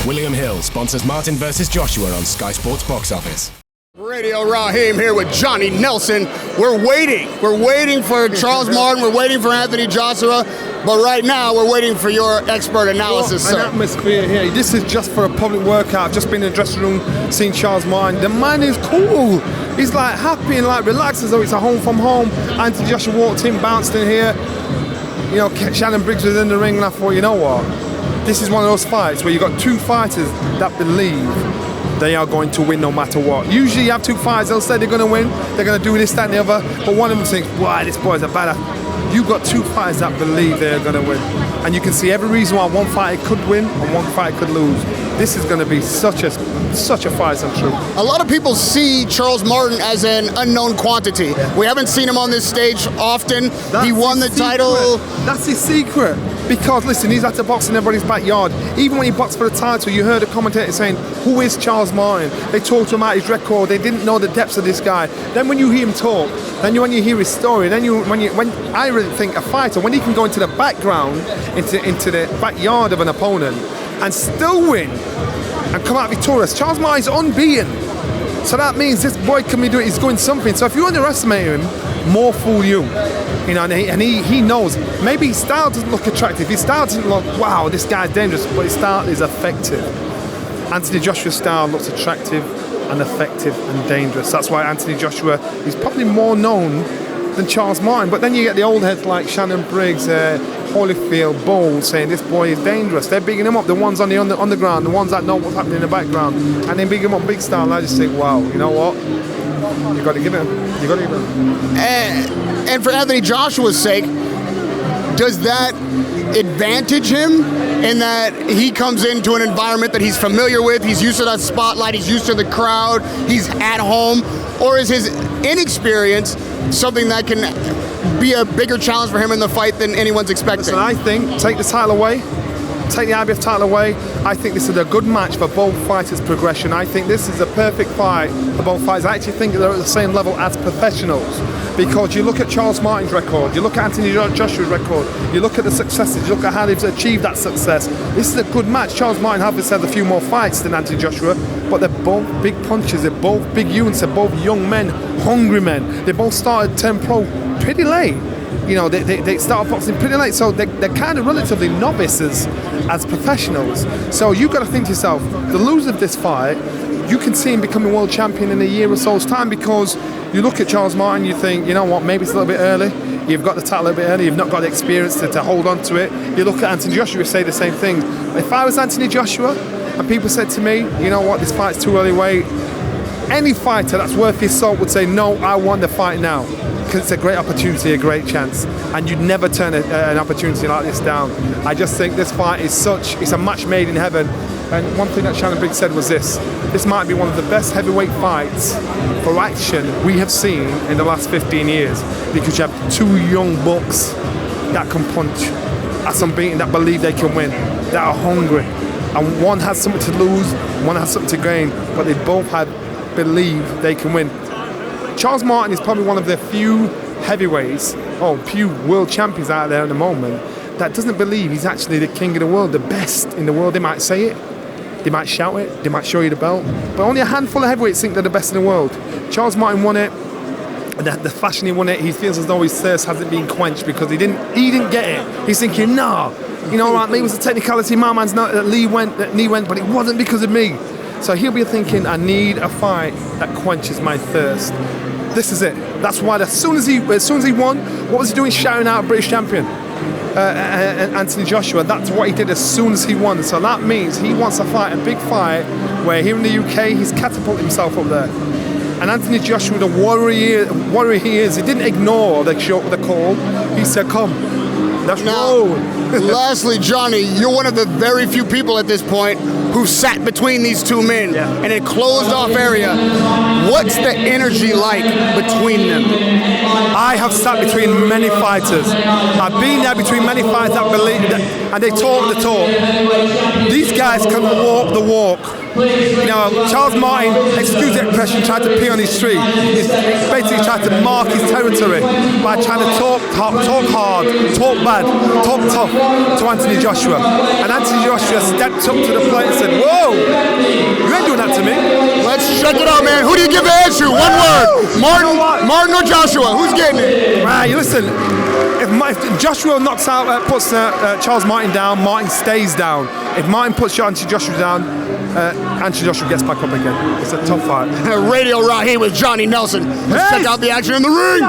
William Hill sponsors Martin vs. Joshua on Sky Sports Box Office. Radio Raheem here with Johnny Nelson. We're waiting for Charles Martin, we're waiting for Anthony Joshua, but right now we're waiting for your expert analysis, sir. An atmosphere here. This is just for a public workout. I've just been in the dressing room, seen Charles Martin. The man is cool. He's like happy and like relaxed as though it's a home from home. Anthony Joshua walked in, bounced in here. You know, Shannon Briggs was in the ring, and I thought, you know what? This is one of those fights where you've got two fighters that believe they are going to win no matter what. Usually you have two fighters, they'll say they're going to win, they're going to do this, that and the other, but one of them thinks, wow, this boy's a badass. You've got two fighters that believe they're going to win. And you can see every reason why one fighter could win and one fighter could lose. This is going to be such a fight, I'm sure. A lot of people see Charles Martin as an unknown quantity. We haven't seen him on this stage often. He won the title. That's his secret. Because, listen, he's had to box in everybody's backyard. Even when he boxed for the title, you heard a commentator saying, who is Charles Martin? They talked to him about his record. They didn't know the depths of this guy. Then when you hear him talk, then when you hear his story, then when I really think a fighter, when he can go into the background, into the backyard of an opponent and still win and come out victorious. Charles Martin's unbeaten. So that means this boy can be doing, he's doing something. So if you underestimate him, more fool you. You know, and he knows. Maybe his style doesn't look attractive. His style doesn't look, wow, this guy's dangerous, but his style is effective. Anthony Joshua's style looks attractive and effective and dangerous. That's why Anthony Joshua is probably more known than Charles Martin. But then you get the old heads like Shannon Briggs, Holyfield, Bowles saying this boy is dangerous. They're bigging him up. The ones on the underground, the ones that know what's happening in the background, and they big him up big style. And I just think, wow, you know what? You got to give it. You got to give it. And for Anthony Joshua's sake, does that advantage him in that he comes into an environment that he's familiar with, he's used to that spotlight, he's used to the crowd, he's at home, or is his inexperience something that can be a bigger challenge for him in the fight than anyone's expecting? Listen, I think take the title away, take the IBF title away. I think this is a good match for both fighters' progression. I think this is a perfect fight for both fighters. I actually think they're at the same level as professionals, because you look at Charles Martin's record, you look at Anthony Joshua's record, you look at the successes, you look at how they've achieved that success. This is a good match. Charles Martin has had a few more fights than Anthony Joshua, but they're both big punches, they're both big units, they're both young men, hungry men. They both started 10 pro pretty late. You know, they started boxing pretty late, so they're kind of relatively novices as professionals. So you've got to think to yourself, the loser of this fight, you can see him becoming world champion in a year or so's time, because you look at Charles Martin, you think, you know what, maybe it's a little bit early. You've got the title a little bit early, you've not got the experience to hold on to it. You look at Anthony Joshua, say the same thing. If I was Anthony Joshua and people said to me, you know what, this fight's too early, wait, any fighter that's worth his salt would say, no, I want the fight now, because it's a great opportunity, a great chance, and you'd never turn an opportunity like this down. I just think this fight is it's a match made in heaven. And one thing that Shannon Briggs said was this might be one of the best heavyweight fights for action we have seen in the last 15 years, because you have two young bucks that can punch, that's unbeaten, that believe they can win, that are hungry, and one has something to lose, one has something to gain, but they both believe they can win. Charles Martin is probably one of the few heavyweights, few world champions out there at the moment that doesn't believe he's actually the king of the world, the best in the world. They might say it, they might shout it, they might show you the belt, but only a handful of heavyweights think they're the best in the world. Charles Martin won it, and the fashion he won it, he feels as though his thirst hasn't been quenched because he didn't get it. He's thinking, nah, you know what, maybe it was a technicality, my man's not, that knee went, but it wasn't because of me. So he'll be thinking, I need a fight that quenches my thirst. This is it. That's why as soon as he won, what was he doing, shouting out British champion? Anthony Joshua, that's what he did as soon as he won. So that means he wants to fight a big fight where here in the UK he's catapulted himself up there. And Anthony Joshua, the warrior he is, he didn't ignore the call. He said, come, let's roll. Lastly, Johnny, you're one of the very few people at this point who sat between these two men in a closed-off area. What's the energy like between them? I have sat between many fighters. I've been there between many fighters that believe that, and they talk the talk. These guys can walk the walk. You know, Charles Martin, excuse the expression, tried to pee on his tree. He basically tried to mark his territory by trying to talk hard, talk bad, talk tough to Anthony Joshua. And Anthony Joshua stepped up to the plate and said, "Whoa, you ain't doing that to me." Let's check it out, man. Who do you give the edge to? One word. Martin or Joshua? Who's getting it? Right, listen. If Joshua knocks out, puts Charles Martin down, Martin stays down. If Martin puts Anthony Joshua down, Anthony Joshua gets back up again. It's a tough fight. Radio Raheem with Johnny Nelson. Let's check out the action in the ring.